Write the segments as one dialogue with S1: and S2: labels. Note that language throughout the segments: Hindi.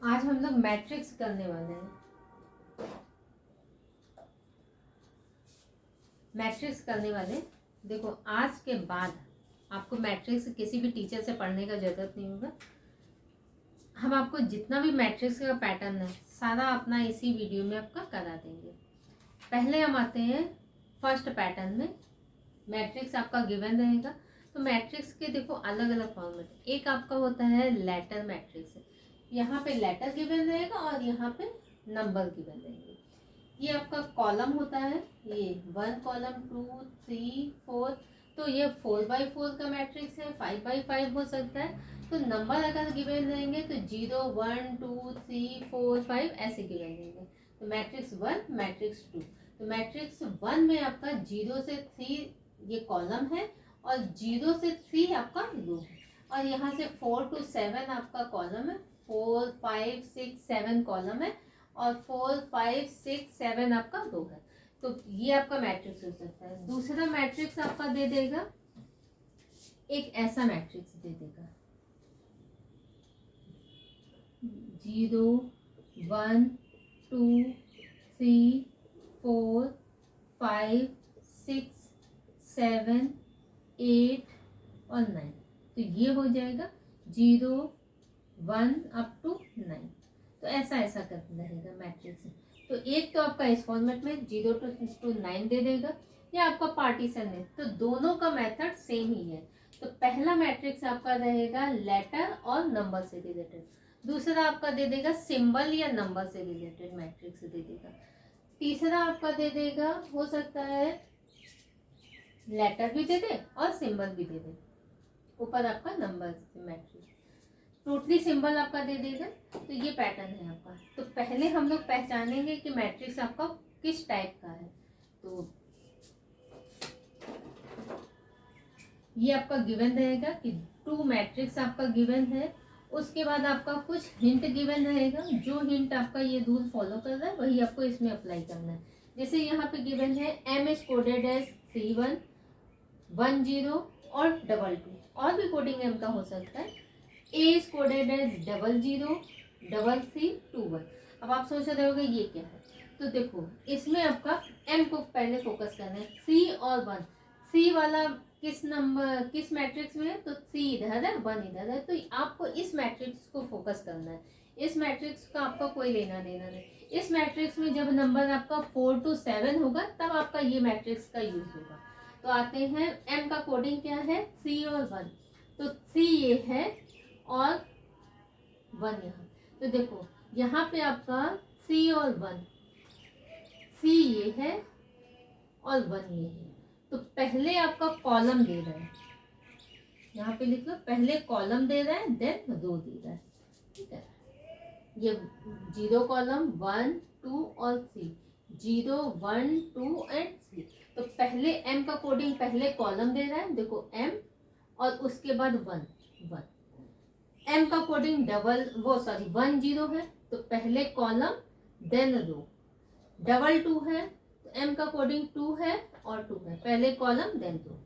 S1: आज हम लोग मैट्रिक्स करने वाले हैं। मैट्रिक्स करने वाले देखो, आज के बाद आपको मैट्रिक्स किसी भी टीचर से पढ़ने का जरूरत नहीं होगा। हम आपको जितना भी मैट्रिक्स का पैटर्न है सारा अपना इसी वीडियो में आपका करा देंगे। पहले हम आते हैं फर्स्ट पैटर्न में। मैट्रिक्स आपका गिवन रहेगा। तो मैट्रिक्स के देखो अलग अलग फॉर्मेट। एक आपका होता है लेटर मैट्रिक्स, यहाँ पे लेटर गिवन रहेगा और यहाँ पे नंबर गिवन रहेंगे। ये आपका कॉलम होता है, ये 1 कॉलम 2 3 4, तो ये 4x4 का मैट्रिक्स है, 5x5 हो सकता है। तो नंबर अगर गिवन रहेंगे तो 0 1 2 3 4 5 ऐसे गिवन रहेंगे। तो मैट्रिक्स 1 मैट्रिक्स 2। तो मैट्रिक्स 1 में आपका 0 से 3 ये कॉलम है और 0 से 3 आपका रो है, और यहाँ से 4 to 7 आपका कॉलम है। 4 5 6 7 कॉलम है और 4 5 6 7 आपका रो है। तो ये आपका मैट्रिक्स हो सकता है। दूसरा मैट्रिक्स आपका दे देगा, एक ऐसा मैट्रिक्स दे देगा 0 1 2 3 4 5 6 7 8 और 9। तो ये हो जाएगा 0 1 अप टू 9। तो ऐसा ऐसा करना रहेगा मैट्रिक्स। तो एक तो आपका इस फॉर्मेट में 0 to 9 दे देगा, या आपका पार्टीशन है। तो दोनों का मेथड सेम ही है। तो पहला मैट्रिक्स आपका रहेगा लेटर और नंबर से रिलेटेड, दूसरा आपका दे देगा सिंबल या नंबर से रिलेटेड मैट्रिक्स दे देगा, तीसरा आपका दे देगा हो सकता है लेटर भी दे दे और सिंबल भी दे दे, ऊपर आपका नंबर मैट्रिक्स, टोटली सिंबल आपका दे देगा। तो ये पैटर्न है आपका। तो पहले हम लोग पहचानेंगे कि मैट्रिक्स आपका किस टाइप का है। तो ये आपका गिवन रहेगा कि 2 मैट्रिक्स आपका गिवन है। उसके बाद आपका कुछ हिंट गिवन रहेगा, जो हिंट आपका ये रूल फॉलो कर रहा है वही आपको इसमें अप्लाई करना है। जैसे यहाँ पे गिवन है M इज कोडेड एज 31 10 और 22, और भी कोडिंग M का हो सकता है। A is coded as 00 33 21। अब आप सोच रहे होगे ये क्या है। तो देखो इसमें आपका M को पहले फोकस करना है। 3 और 1, 3 वाला किस नंबर किस मैट्रिक्स में है, तो 3 इधर है 1 इधर है। तो आपको इस मैट्रिक्स को फोकस करना है। इस मैट्रिक्स का आपका कोई लेना देना नहीं। इस मैट्रिक्स में जब नंबर आपका 4 to 7 होगा तब आपका ये मैट्रिक्स का यूज होगा। तो आते हैं M का कोडिंग क्या है, 3 और 1। तो 3 ये है और 1 यहाँ। तो देखो यहाँ पे आपका 3 और 1, 3 ये है और 1 ये है। तो पहले आपका कॉलम दे रहा है, यहाँ पे लिख लो, पहले कॉलम दे रहा है देन रो दे रहा है। ठीक है, ये 0 कॉलम 1 2 और 3, 0 1 2 एंड 3। तो पहले M का कोडिंग पहले कॉलम दे रहा है, देखो M और उसके बाद 1 1। M का कोडिंग 1 0 है, तो पहले कॉलम देन रो। 2 2 है, तो M का कोडिंग 2 है और 2 है, पहले कॉलम देन रो।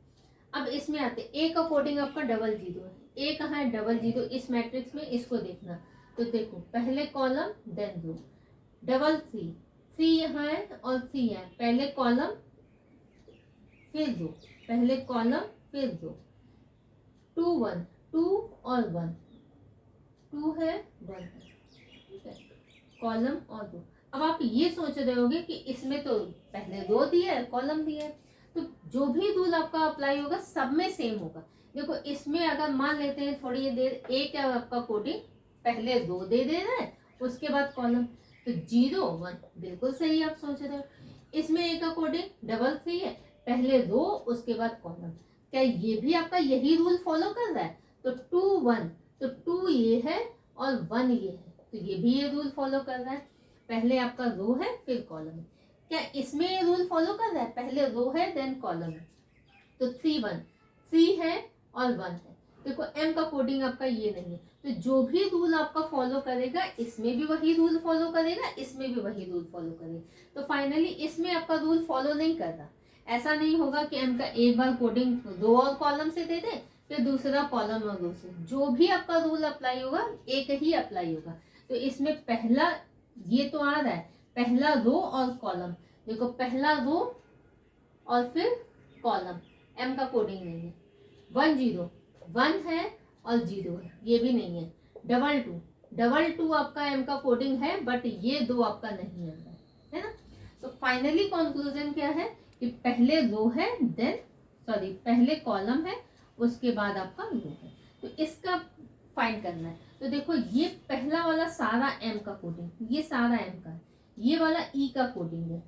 S1: अब इसमें आते A का कोडिंग आपका 0 0 है। A कहाँ है 0 0 इस मैट्रिक्स में, इसको देखना। तो देखो पहले कॉलम देन रो। 3 3 3 यहाँ है और 3 है, पहले कॉलम फिर रो, पहले कॉलम फिर रो। 2 1 2 और 1, 2 है 1 है। ठीक है, कॉलम और रो। अब आप ये सोच रहे होगे कि इसमें तो पहले रो दिया है कॉलम दिया है, तो जो भी रूल आपका अप्लाई होगा सब में सेम होगा। देखो इसमें अगर मान लेते हैं थोड़ी देर, एक है आपका कोडिंग पहले रो दे रहा है उसके बाद कॉलम, तो 0 1 बिल्कुल सही आप सोच रहे हो। इसमें एक का कोडिंग 3 3 है, पहले रो उसके बाद कॉलम। क्या ये भी आपका यही रूल फॉलो कर रहा है। तो 2 1, तो 2 ये है और 1 ये है, तो ये भी ये रूल फॉलो कर रहा है, पहले आपका रो है फिर कॉलम है। क्या इसमें ये रूल फॉलो कर रहा है, पहले रो है देन कॉलम है। तो 3 1 3 है और 1 है। देखो M का कोडिंग आपका ये नहीं है, तो जो भी रूल आपका फॉलो करेगा इसमें भी वही रूल फॉलो करेगा, इसमें भी वही रूल फॉलो करेगा। तो फाइनली इसमें आपका रूल फॉलो नहीं कर रहा। ऐसा नहीं होगा कि M का एक बार कोडिंग रो और कॉलम से दे दे फिर दूसरा कॉलम और रो से। जो भी आपका रूल अप्लाई होगा एक ही अप्लाई होगा। तो इसमें पहला ये तो आ रहा है, पहला रो और कॉलम, देखो पहला रो और फिर कॉलम, एम का कोडिंग नहीं है। 1 0 1 है और 0 है, ये भी नहीं है। 2 2 आपका एम का कोडिंग है, बट ये 2 आपका नहीं है ना। तो फाइनली कंक्लूजन क्या है कि पहले रो है, देन पहले कॉलम है, उसके बाद आपका रो है। तो इसका फाइंड करना है। तो देखो ये पहला वाला सारा एम का कोडिंग, ये सारा एम का है, ये वाला ई का कोडिंग है,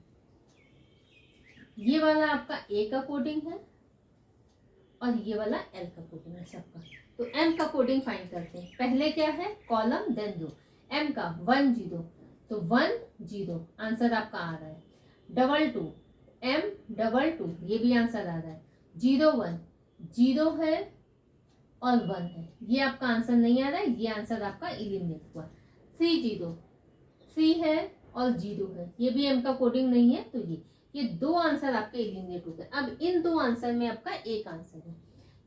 S1: ये वाला आपका ए का कोडिंग है, और ये वाला एल का कोडिंग है सबका। तो एम का कोडिंग फाइंड करते हैं। पहले क्या है, कॉलम देन रो। एम का 1 0, तो 1 0 आंसर आपका आ रहा है। 2 2 एम 2 2, ये भी आंसर आ रहा है। 0 1 0 है और 1 है, ये आपका आंसर नहीं आ रहा है, ये आंसर आपका एलिमिनेट हुआ। 3 0 3 है और 0 है, ये भी एम का कोडिंग नहीं है। तो ये 2 आंसर आपके एलिमिनेट हो गए। अब इन 2 आंसर में आपका एक आंसर है।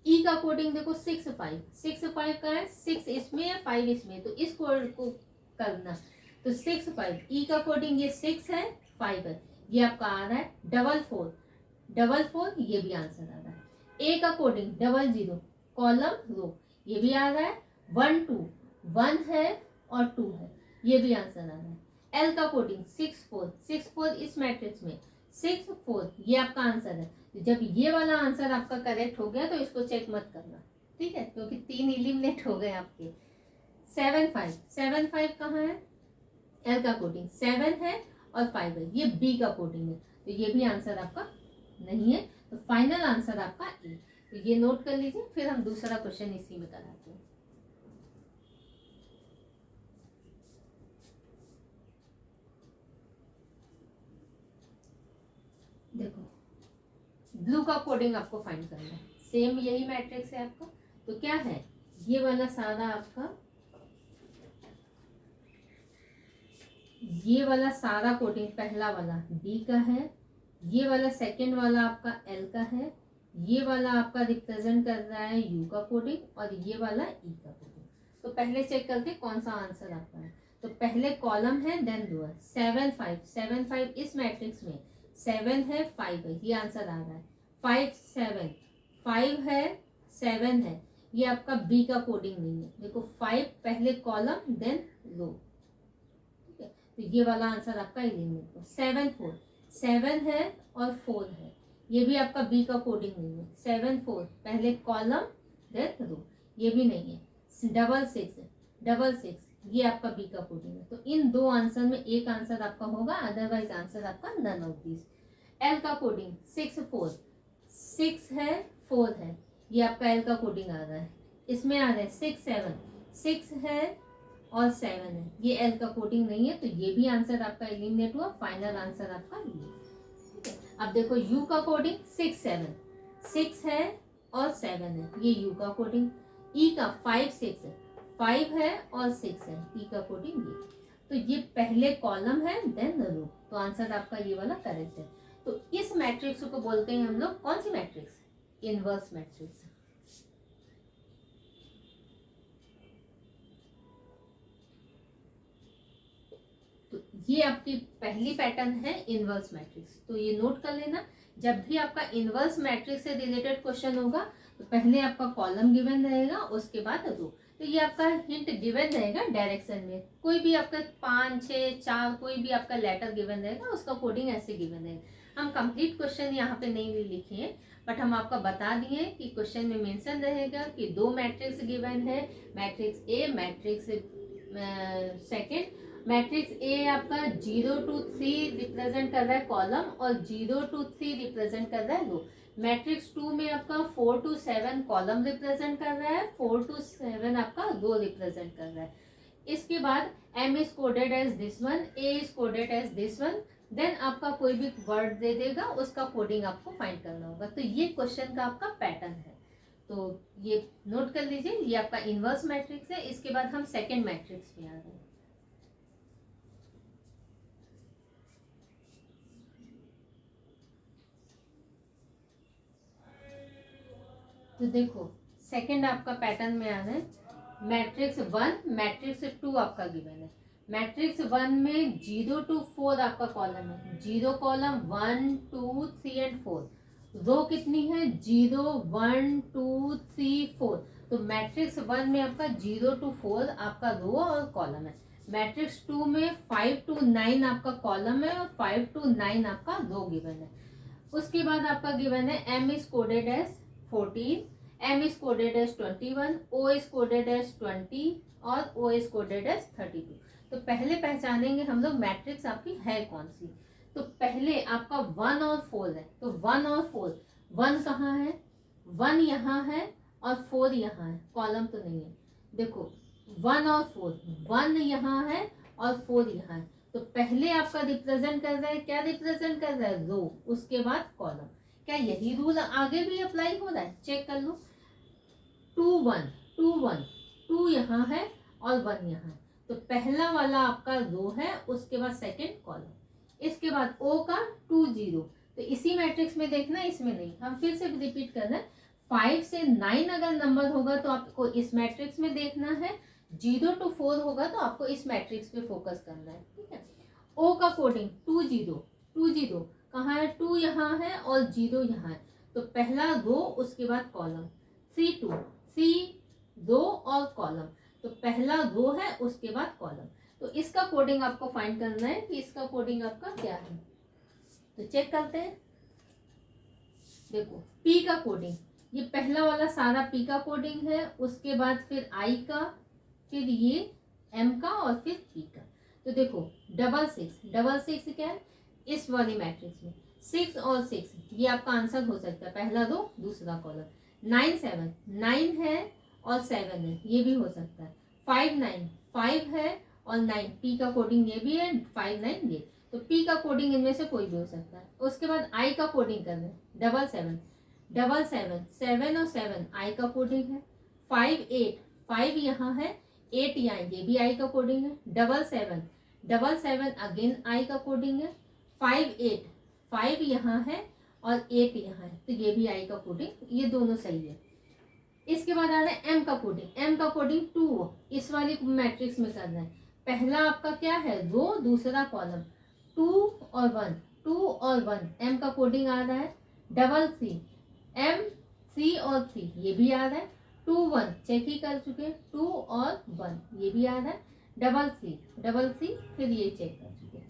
S1: ई का कोडिंग देखो 6 5 6 5 का है, 6 इसमें है 5 इसमें, तो इस कोड को करना। तो 6 5 ई का कोडिंग ये 6 है 5 है, ये आपका आ रहा है। 4 4 4, ये भी आंसर आ रहा है। ए का कोडिंग 0 0 कॉलम रो, ये भी आ रहा है। 1 2 1 है और 2 है, ये भी आंसर आ रहा है। एल का कोडिंग 6 4 6 4, इस मैट्रिक्स में 6 4, ये आपका आंसर है। जब ये वाला आंसर आपका करेक्ट हो गया तो इसको चेक मत करना, ठीक है, क्योंकि 3 एलिमिनेट हो गए आपके। 7 5 कहाँ है, एल का कोडिंग 7 है और 5 है, ये बी का कोडिंग है, तो ये भी आंसर आपका नहीं है। तो फाइनल आंसर आपका ए। तो ये नोट कर लीजिए, फिर हम दूसरा क्वेश्चन इसी में कराते हैं। देखो ब्लू का कोडिंग आपको फाइंड करना है, सेम यही मैट्रिक्स है आपका। तो क्या है, ये वाला सारा आपका, ये वाला सारा कोडिंग पहला वाला बी का है, ये वाला सेकंड वाला आपका एल का है, ये वाला आपका रिप्रेजेंट कर रहा है यू का कोडिंग, और ये वाला ई का कोडिंग। तो पहले चेक करते कौन सा आंसर आपका है। तो पहले कॉलम है देन रो है। 7 5 इस मैट्रिक्स में 7 है 5 है, ये आंसर आ रहा है। 5 7 5 है 7 है, ये आपका बी का कोडिंग नहीं है। देखो 5 पहले कॉलम देन रो, ठीक है, तो ये वाला आंसर आपका एलिमिनेट हो। 7 4 7 है और 4 है, ये भी आपका बी का कोडिंग नहीं है। 7 4 पहले कॉलम देन रो, ये भी नहीं है। 6 6 ये आपका बी का कोडिंग है। तो इन 2 आंसर में एक आंसर आपका होगा, अदरवाइज आंसर आपका नन ऑफ दिस। एल का कोडिंग 6 4 6 है 4 है, ये आपका एल का कोडिंग आ रहा है। इसमें आ रहा है 6 7 6 है और 7 है, ये एल का कोडिंग नहीं है, तो ये भी आंसर आपका एलिमिनेट हुआ। फाइनल आंसर आपका ये, ठीक है। अब देखो यू का कोडिंग 6 7 6 है और 7 है, ये यू का कोडिंग। ई का 5 6 है, 5 है और 6 है, ई का कोडिंग ये। तो ये पहले कॉलम है देन रो, तो आंसर आपका ये वाला करेक्ट है। तो इस मैट्रिक्स को बोलते हैं हम लोग, कौन सी मैट्रिक्स, इनवर्स मैट्रिक्स। तो ये आपकी पहली पैटर्न है इनवर्स मैट्रिक्स। तो ये नोट कर लेना, जब भी आपका इनवर्स मैट्रिक्स से रिलेटेड क्वेश्चन होगा तो पहले आपका कॉलम गिवन रहेगा, उसके बाद रो। तो ये आपका हिंट गिवन रहेगा डायरेक्शन में, कोई भी आपका 5 6 4 कोई भी आपका लेटर गिवन रहेगा, उसका कोडिंग ऐसे गिवन रहेगा। हम कंप्लीट क्वेश्चन यहाँ पे नहीं लिखे हैं, बट हम आपका बता दिए कि क्वेश्चन में मेंशन रहेगा कि 2 मैट्रिक्स गिवन है, matrix A matrix second. Matrix A आपका 0 to 3 रिप्रेजेंट कर रहा है कॉलम, और 0 to 3 रिप्रेजेंट कर रहा है रो। मैट्रिक्स 2 में आपका 4 to 7 कॉलम रिप्रेजेंट कर रहा है, 4 to 7 आपका रो रिप्रेजेंट कर रहा है। इसके बाद M is coded as this one, A is coded as this one, then आपका कोई भी वर्ड दे देगा, उसका कोडिंग आपको फाइंड करना होगा। तो ये क्वेश्चन का आपका पैटर्न है, तो ये नोट कर लीजिए, ये आपका इनवर्स मैट्रिक्स है। इसके बाद हम सेकेंड मैट्रिक्स में आ रहे हैं। तो देखो सेकंड आपका पैटर्न में आ रहा है, मैट्रिक्स 1 मैट्रिक्स 2 आपका गिवन है। मैट्रिक्स 1 में 0 to 4 आपका कॉलम है, 0 कॉलम 1 2 3 एंड 4। रो कितनी है? 0 1 2 3 4। तो मैट्रिक्स 1 में आपका 0 to 4 आपका रो और कॉलम है। मैट्रिक्स 2 में 5 to 9 आपका कॉलम है और 5 to 9 आपका रो गिवन है। उसके बाद आपका गिवन है m is coded as 14, m is coded as 21, o is coded as 20 और o इज कोडेड एज 32। तो पहले पहचानेंगे हम लोग मैट्रिक्स आपकी है कौन सी। तो पहले आपका 1 और 4 है, तो 1 और 4, 1 कहाँ है? 1 यहाँ है और 4 यहाँ है, कॉलम तो नहीं है। देखो 1 और 4, 1 यहाँ है और 4 यहाँ है। तो पहले आपका रिप्रेजेंट कर रहा है, क्या रिप्रेजेंट कर रहा है? रो, उसके बाद कॉलम। क्या यही रूल आगे भी अप्लाई हो रहा है? चेक कर लो। 2 1 2 1, 2 यहाँ है और 1 यहाँ है। तो पहला वाला आपका रो है, उसके बाद सेकंड कॉलम। इसके बाद ओ का 2 0। तो इसी मैट्रिक्स में देखना, इसमें नहीं। हम फिर से रिपीट कर रहे हैं, 5 से 9 अगर नंबर होगा तो आपको इस मैट्रिक्स में देखना है, 0 to 4 होगा तो आपको इस मैट्रिक्स पे फोकस करना है, ठीक है। ओ का कोडिंग 2 0 2 0 कहाँ है? 2 यहाँ है और 0 यहाँ है। तो पहला रो, उसके बाद कॉलम। 3 2 3 रो और कॉलम। तो पहला रो है, उसके बाद कॉलम। तो इसका कोडिंग आपको फाइंड करना है कि इसका कोडिंग आपका क्या है। तो चेक करते हैं। देखो पी का कोडिंग, ये पहला वाला सारा पी का कोडिंग है, उसके बाद फिर आई का, फिर ये एम का और फिर पी का। तो देखो 6 क्या है? इस वाली मैट्रिक्स में 6 और 6, ये आपका आंसर हो सकता है, पहला रो दूसरा कॉलम। 9 7, 9 है और 7 है, ये भी हो सकता है। 5 9, 5 है और 9, पी का कोडिंग ये भी है, 5 9 ये। तो पी का कोडिंग इनमें से कोई भी हो सकता है। उसके बाद आई का कोडिंग कर रहे हैं, 7 7 और 7 आई का कोडिंग है। 5 8, 5 यहाँ है, 8 यहाँ, ये भी आई का कोडिंग है। 7 7 अगेन आई का कोडिंग है। 5 8, 5 यहाँ है और 8 यहाँ है, तो ये भी आई का कोडिंग, ये दोनों सही है। इसके बाद आ रहा है एम का कोडिंग। एम का कोडिंग 2 इस वाली मैट्रिक्स में करना है। पहला आपका क्या है? रो, दूसरा कॉलम। 2 और 1, 2 और 1, एम का कोडिंग आ रहा है। 3 एम 3 और 3, ये भी आ रहा है। 2 1 चेक ही कर चुके, 2 और 1 ये भी आ रहा है। 3 फिर ये चेक कर चुके।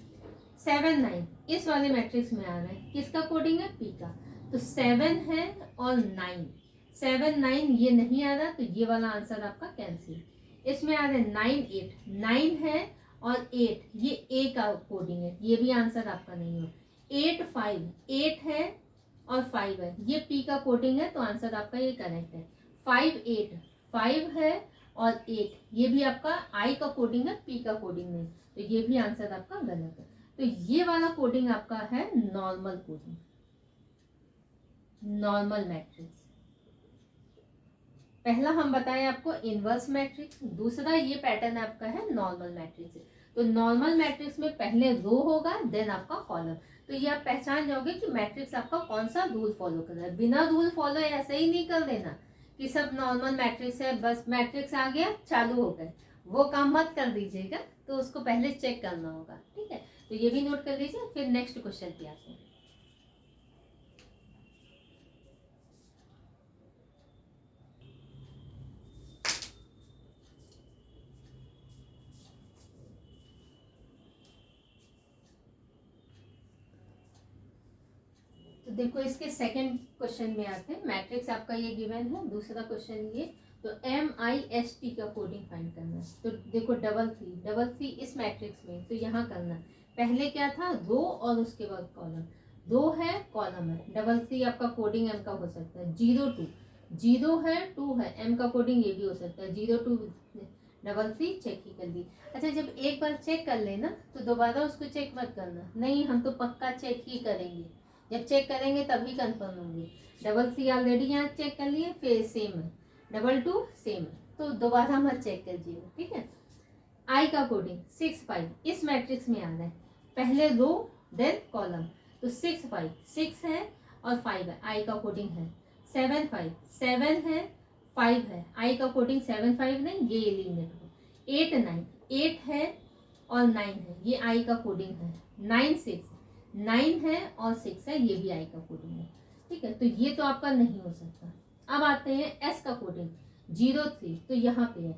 S1: 7 9 इस वाले मैट्रिक्स में आ रहा है, किसका कोडिंग है? पी का। तो 7 है और 9, 7 9 ये नहीं आ रहा, तो ये वाला आंसर आपका कैंसिल। इसमें आ रहा है 9 8, 9 है और 8, ये ए का कोडिंग है, ये भी आंसर आपका नहीं हो। 8 5, 8 है और 5 है, ये पी का कोडिंग है, तो आंसर आपका ये करेक्ट है। 5 8, 5 है और 8, ये भी आपका आई का कोडिंग है, पी का कोडिंग नहीं, तो ये भी आंसर आपका गलत है। तो ये वाला कोडिंग आपका है नॉर्मल कोडिंग, नॉर्मल मैट्रिक्स। पहला हम बताएं आपको इनवर्स मैट्रिक्स, दूसरा ये पैटर्न आपका है नॉर्मल मैट्रिक्स। तो नॉर्मल मैट्रिक्स में पहले रो होगा, देन आपका कॉलम। तो ये आप पहचान जाओगे कि मैट्रिक्स आपका कौन सा रूल फॉलो कर रहा है। बिना रूल फॉलो ऐसे ही नहीं कर देना कि सब नॉर्मल मैट्रिक्स है, बस मैट्रिक्स आ गया चालू हो गए, वो काम मत कर दीजिएगा। तो उसको पहले चेक करना होगा, ठीक है। तो ये भी नोट कर लीजिए, फिर नेक्स्ट क्वेश्चन पे आते हैं। तो देखो इसके सेकंड क्वेश्चन में आते हैं। मैट्रिक्स आपका ये गिवन है, दूसरा क्वेश्चन ये। तो MIST का कोडिंग फाइंड करना है। तो देखो 3 3 इस मैट्रिक्स में, तो यहाँ करना पहले क्या था? रो और उसके बाद कॉलम। रो है, कॉलम है। 3 आपका कोडिंग एम का हो सकता है। 0 2, 0 है, 2 है, एम का कोडिंग ये भी हो सकता है। 0 2 3 चेक ही कर दी। अच्छा, जब एक बार चेक कर लेना तो दोबारा उसको चेक मत करना। नहीं, हम तो पक्का चेक ही करेंगे, जब चेक करेंगे तभी कंफर्म होंगे। 3 ऑलरेडी यहाँ चेक कर लिए, फिर सेम है। 2 सेम है, तो दोबारा मत चेक कीजिएगा, ठीक है। आई का कोडिंग 6 5 इस मैट्रिक्स में आ रहा है, पहले रो देन कॉलम। तो 6 5, 6 है और 5 है, आई का कोडिंग है। 7 5, 7 है, 5 है, आई का कोडिंग 7 5 नहीं, ये एलिमिनेट हो। 8 9, 8 है और 9 है, ये आई का कोडिंग है। 9 6, 9 है और 6 है, ये भी आई का कोडिंग है। ठीक है, तो ये तो आपका नहीं हो सकता। अब आते हैं एस का कोडिंग, 0 3, तो यहाँ पे है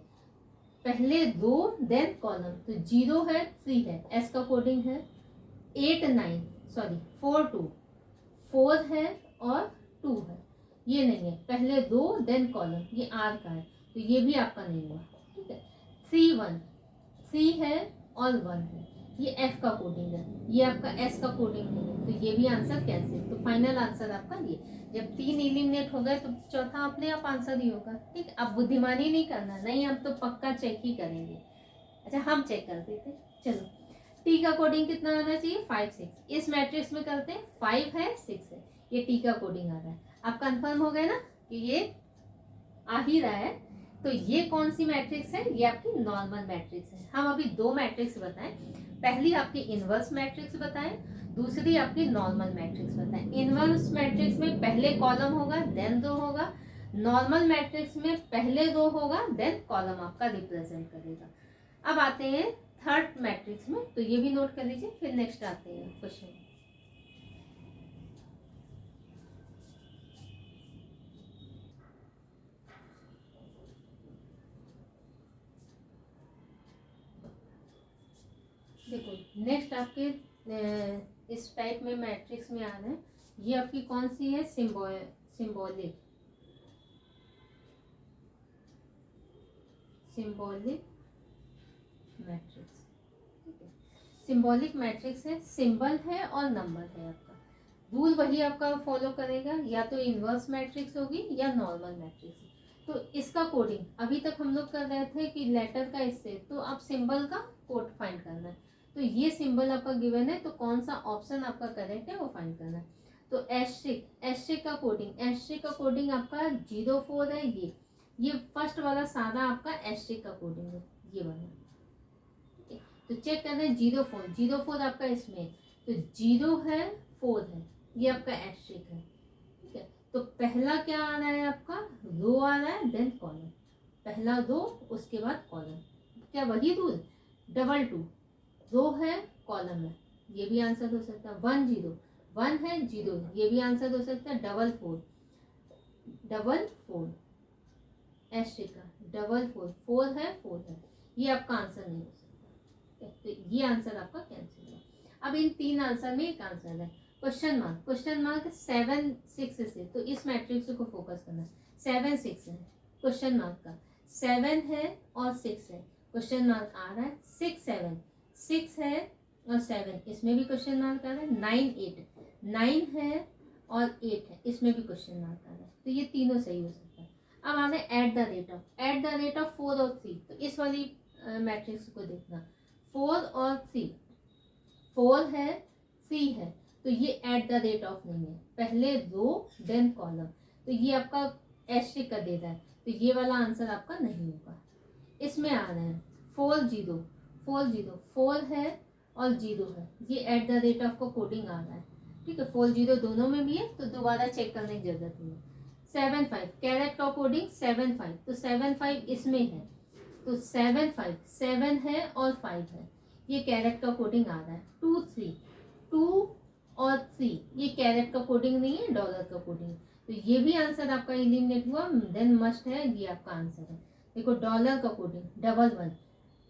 S1: पहले रो देन कॉलम, तो 0 है 3 है, एस का कोडिंग है। 8 9 सॉरी 4 2, 4 है और 2 है, ये नहीं है, पहले रो देन कॉलम, ये आर का है, तो ये भी आपका नहीं हुआ। ठीक है, 3 1, 3 है और 1 है, ये एफ का कोडिंग है, ये आपका एस का कोडिंग नहीं है, तो ये भी आंसर कैंसिल। तो फाइनल आंसर आपका ये, जब 3 एलिमिनेट हो गए तो चौथा अपने आप आंसर ही होगा। ठीक, अब बुद्धिमानी नहीं करना, नहीं हम तो पक्का चेक ही करेंगे। अच्छा हम चेक कर देते, चलो टी का कोडिंग कितना आना चाहिए 5 6, इस मैट्रिक्स में करते हैं 5 है 6 है, ये टी का कोडिंग आ रहा है। आप कंफर्म हो गए ना कि ये आ ही रहा है। तो ये कौन सी मैट्रिक्स है, ये आपकी नॉर्मल मैट्रिक्स है। हम अभी दो मैट्रिक्स बताएं, पहली आपकी इनवर्स मैट्रिक्स बताएं, दूसरी आपकी नॉर्मल मैट्रिक्स बताएं। इनवर्स मैट्रिक्स में पहले कॉलम होगा देन रो होगा, नॉर्मल मैट्रिक्स में पहले रो होगा देन कॉलम आपका रिप्रेजेंट करेगा। अब आते हैं थर्ड मैट्रिक्स में, तो ये भी नोट कर लीजिए, फिर नेक्स्ट आते हैं क्वेश्चन। देखो नेक्स्ट आपके इस टाइप में मैट्रिक्स में आ रहे हैं, ये आपकी कौन सी है, सिंबॉलिक मैट्रिक्स। ठीक है, सिंबॉलिक मैट्रिक्स है, सिंबल है और नंबर है आपका। रूल वही आपका फॉलो करेगा, या तो इनवर्स मैट्रिक्स होगी या नॉर्मल मैट्रिक्स। तो इसका कोडिंग अभी तक हम लोग कर रहे थे कि लेटर का इससे, तो आप सिंबल का कोड फाइंड करना है। तो ये सिंबल आपका गिवन है, तो कौन सा ऑप्शन आपका करेक्ट है वो फाइंड करना है। तो एस्ट्रिक का कोडिंग आपका 0 4 है, ये फर्स्ट वाला सारा आपका एस्ट्रिक का कोडिंग है, ये वाला। तो चेक करना है 0 4, 0 4 आपका इसमें, तो 0 है 4 है, ये आपका एस्ट्रिक है। ठीक है, तो पहला क्या आ रहा है आपका, रो आ रहा है देन कॉलम, पहला रो उसके बाद कॉलम, क्या वही रूल, डबल 2, रो है कॉलम है, ये भी आंसर हो सकता है। 1 0, 1 है 0, ये भी आंसर हो सकता है। डबल 4 एस्ट्रिक का, डबल 4 4 है 4 है, ये आपका आंसर नहीं हो सकता। तो ये आंसर आपका कैंसिल है। अब इन तीन आंसर में एक आंसर है, क्वेश्चन मार्क 7 6 से, तो इस मैट्रिक्स को फोकस करना है। 7 6 है क्वेश्चन मार्क का, 7 है और 6 है, क्वेश्चन मार्क आ रहा है। 6 7, 6 है और 7, इसमें भी क्वेश्चन मार्क आ रहा है। 9 8, 9 है और 8 है, इसमें भी क्वेश्चन मार्क आ रहा है, तो ये तीनों सही हो सकता है। अब आ रहा है एट द रेट ऑफ 4 और 3, तो इस वाली मैट्रिक्स को देखना, 4 और 3, 4 है 3 है, तो ये एट द रेट ऑफ नहीं है, पहले रो देन कॉलम, तो ये आपका एस्ट्रिक का दे रहा है, तो ये वाला आंसर आपका नहीं होगा। इसमें आ रहे हैं 4 0, 4 है और 0 है, ये एट द रेट ऑफ को कोडिंग आ रहा है। ठीक है, 4 0 दोनों में भी है, तो दोबारा चेक करने की जरूरत नहीं है। 7 5 कैरेट का कोडिंग 7 5, तो 7 5 इसमें है, तो 7 5, 7 है और 5 है, ये कैरेट का कोडिंग आ रहा है। 2 3, 2 और 3, ये कैरेट का कोडिंग नहीं है, डॉलर का कोडिंग, तो ये भी आंसर आपका एलिमिनेट हुआ। देन मस्ट है, ये आपका आंसर है। देखो डॉलर का कोडिंग डबल 1,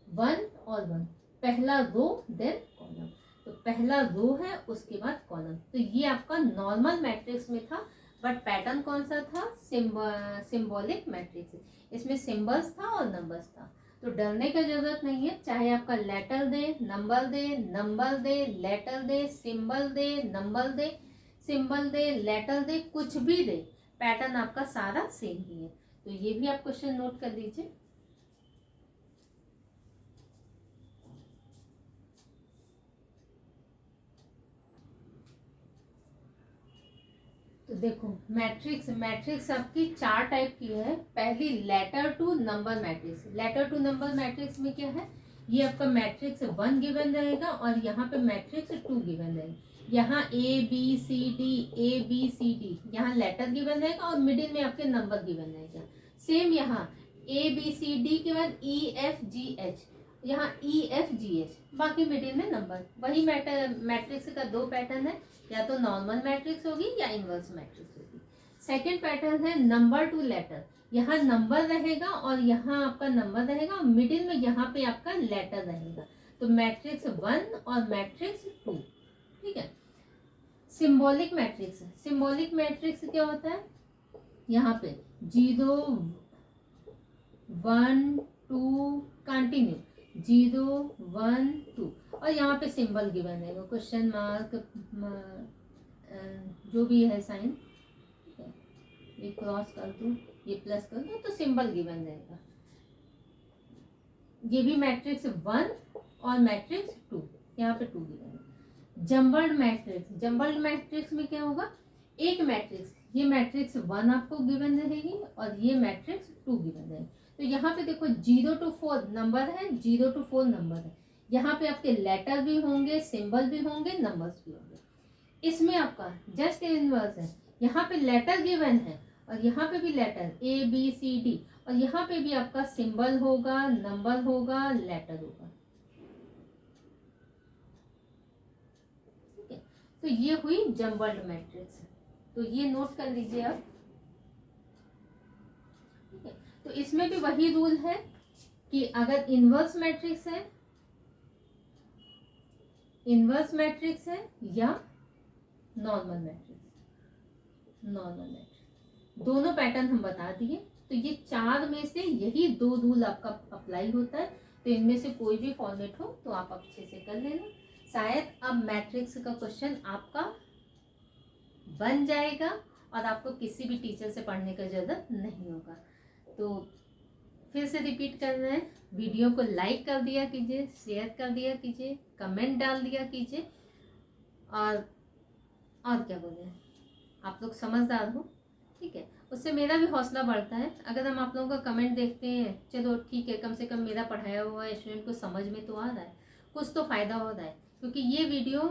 S1: 1 और 1, पहला रो देन कॉलम, तो पहला रो है उसके बाद कॉलम, तो ये आपका नॉर्मल मैट्रिक्स में था। बट पैटर्न कौन सा था, सिंबॉलिक मैट्रिक्स, इसमें सिंबल्स था और नंबर्स था। तो डरने की जरूरत नहीं है, चाहे आपका लेटर दे, नंबर दे, लेटर दे, सिंबल दे, नंबर दे, सिंबल दे, लेटर दे, कुछ भी दे, पैटर्न आपका सारा सेम ही है। तो ये भी आप क्वेश्चन नोट कर लीजिए। तो देखो मैट्रिक्स आपकी 4 टाइप की है। पहली letter to number matrix, letter to number matrix में क्या है, ये आपका मैट्रिक्स 1 गिवन रहेगा और यहाँ पे मैट्रिक्स 2 गिवन रहेगा। यहाँ ए बी सी डी, यहाँ लेटर गिवन रहेगा और मिडिल में आपके नंबर गिवन रहेगा। सेम यहाँ A B C D के बाद E F G H, यहाँ EFGH, बाकी मिडिल में नंबर। वही मैट्रिक्स का दो पैटर्न है, या तो नॉर्मल मैट्रिक्स होगी या इनवर्स मैट्रिक्स होगी। सेकेंड पैटर्न है नंबर टू लेटर, यहाँ नंबर रहेगा और यहाँ आपका नंबर रहेगा और मिडिल में यहाँ पे आपका लेटर रहेगा, तो मैट्रिक्स 1 और मैट्रिक्स 2। ठीक है। सिंबॉलिक मैट्रिक्स, सिंबॉलिक मैट्रिक्स क्या होता है, यहाँ पे 0 1 2 कंटिन्यू, 0 1 2 और यहाँ पे सिंबल गिवन है, क्वेश्चन मार्क जो भी है साइन, ये क्रॉस कर दो, ये प्लस कर दो, तो सिंबल गिवन रहेगा। ये भी मैट्रिक्स 1 और मैट्रिक्स 2, यहाँ पे 2 गिवन है। जम्बल्ड मैट्रिक्स, जम्बल्ड मैट्रिक्स में क्या होगा, एक मैट्रिक्स, ये मैट्रिक्स 1 आपको गिवन रहेगी और ये मैट्रिक्स 2 गिवन रहेगी। तो यहाँ पे देखो 0 to 4 नंबर है, 0 to 4 नंबर है, यहाँ पे आपके लेटर भी होंगे, सिंबल भी होंगे, नंबर्स भी होंगे। इसमें आपका जस्ट इनवर्स है, यहाँ पे लेटर गिवन है और यहाँ पे भी लेटर ABCD और यहाँ पे भी आपका सिंबल होगा, नंबर होगा, लेटर होगा। ठीक है, तो ये हुई जम्बल्ड मैट्रिक्स, तो ये नोट कर लीजिए आप। ठीक है, तो इसमें भी वही रूल है कि अगर इनवर्स मैट्रिक्स है, इनवर्स मैट्रिक्स है या नॉर्मल मैट्रिक्स, नॉर्मल मैट्रिक्स, दोनों पैटर्न हम बता दिए। तो ये 4 में से यही 2 रूल आपका अप्लाई होता है, तो इनमें से कोई भी फॉर्मेट हो तो आप अच्छे से कर लेना। शायद अब मैट्रिक्स का क्वेश्चन आपका बन जाएगा और आपको किसी भी टीचर से पढ़ने का जरूरत नहीं होगा। तो फिर से रिपीट कर रहे हैं, वीडियो को लाइक कर दिया कीजिए, शेयर कर दिया कीजिए, कमेंट डाल दिया कीजिए, और क्या बोले, आप लोग समझदार हो। ठीक है, उससे मेरा भी हौसला बढ़ता है। अगर हम आप लोगों का कमेंट देखते हैं, चलो ठीक है, कम से कम मेरा पढ़ाया हुआ स्टूडेंट को समझ में तो आ रहा है, कुछ तो फ़ायदा हो रहा है। क्योंकि ये वीडियो,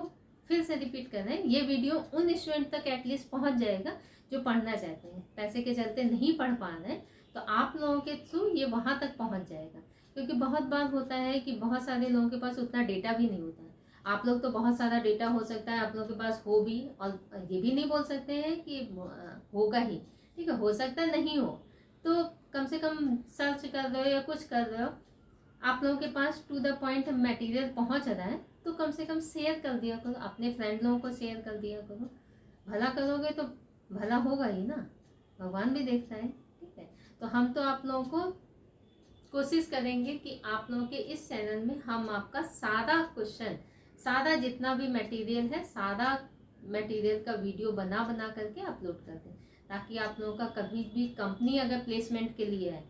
S1: फिर से रिपीट कर रहे हैं, ये वीडियो उन स्टूडेंट तक एटलीस्ट पहुंच जाएगा जो पढ़ना चाहते हैं, पैसे के चलते नहीं पढ़ पा रहे हैं, तो आप लोगों के थ्रू ये वहाँ तक पहुँच जाएगा। क्योंकि बहुत बार होता है कि बहुत सारे लोगों के पास उतना डेटा भी नहीं होता है। आप लोग तो बहुत सारा डेटा हो सकता है आप लोगों के पास हो भी, और ये भी नहीं बोल सकते हैं कि होगा ही। ठीक है, हो सकता है नहीं हो, तो कम से कम सर्च कर रहे हो या कुछ कर रहे हो, आप लोगों के पास टू द पॉइंट मटेरियल पहुंच रहा है, तो कम से कम शेयर कर दिया करो, अपने फ्रेंड लोगों को शेयर कर दिया करो। भला करोगे तो भला होगा ही ना, भगवान भी देखता है। ठीक है, तो हम तो आप लोगों को कोशिश करेंगे कि आप लोगों के इस चैनल में हम आपका सारा क्वेश्चन, सारा जितना भी मटेरियल है, सारा मटेरियल का वीडियो बना करके अपलोड कर दें, ताकि आप लोगों का कभी भी कंपनी अगर प्लेसमेंट के लिए है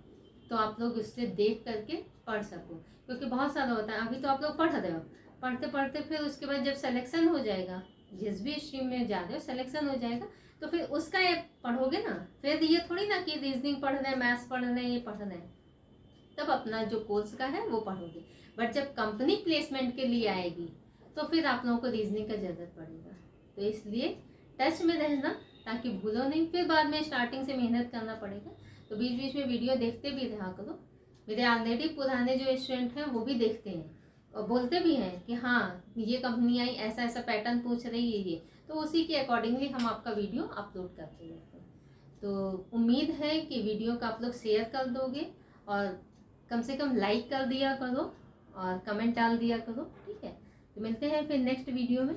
S1: तो आप लोग उससे देख करके पढ़ सको। क्योंकि बहुत सारा होता है, अभी तो आप लोग पढ़ रहे हो, पढ़ते पढ़ते फिर उसके बाद जब सिलेक्शन हो जाएगा, जिस भी स्ट्रीम में जा रहे हो सिलेक्शन हो जाएगा, तो फिर उसका ये पढ़ोगे ना, फिर ये थोड़ी ना कि रीजनिंग पढ़ रहे हैं, मैथ्स पढ़ रहे हैं, ये पढ़ रहे हैं, तब अपना जो कोर्स का है वो पढ़ोगे। बट जब कंपनी प्लेसमेंट के लिए आएगी तो फिर आप लोगों को रीजनिंग का ज़रूरत पड़ेगा। तो इसलिए टच में रहना, ताकि भूलो नहीं, फिर बाद में स्टार्टिंग से मेहनत करना पड़ेगा। तो बीच बीच में वीडियो देखते भी रहा करो। मेरे ऑलरेडी पुराने जो स्टूडेंट हैं वो भी देखते हैं और बोलते भी हैं कि हाँ ये कंपनी आई, ऐसा ऐसा पैटर्न पूछ रही है ये, तो उसी के अकॉर्डिंगली हम आपका वीडियो अपलोड करते रहते हैं। तो उम्मीद है कि वीडियो का आप लोग शेयर कर दोगे और कम से कम लाइक कर दिया करो और कमेंट डाल दिया करो। ठीक है, तो मिलते हैं फिर नेक्स्ट वीडियो में।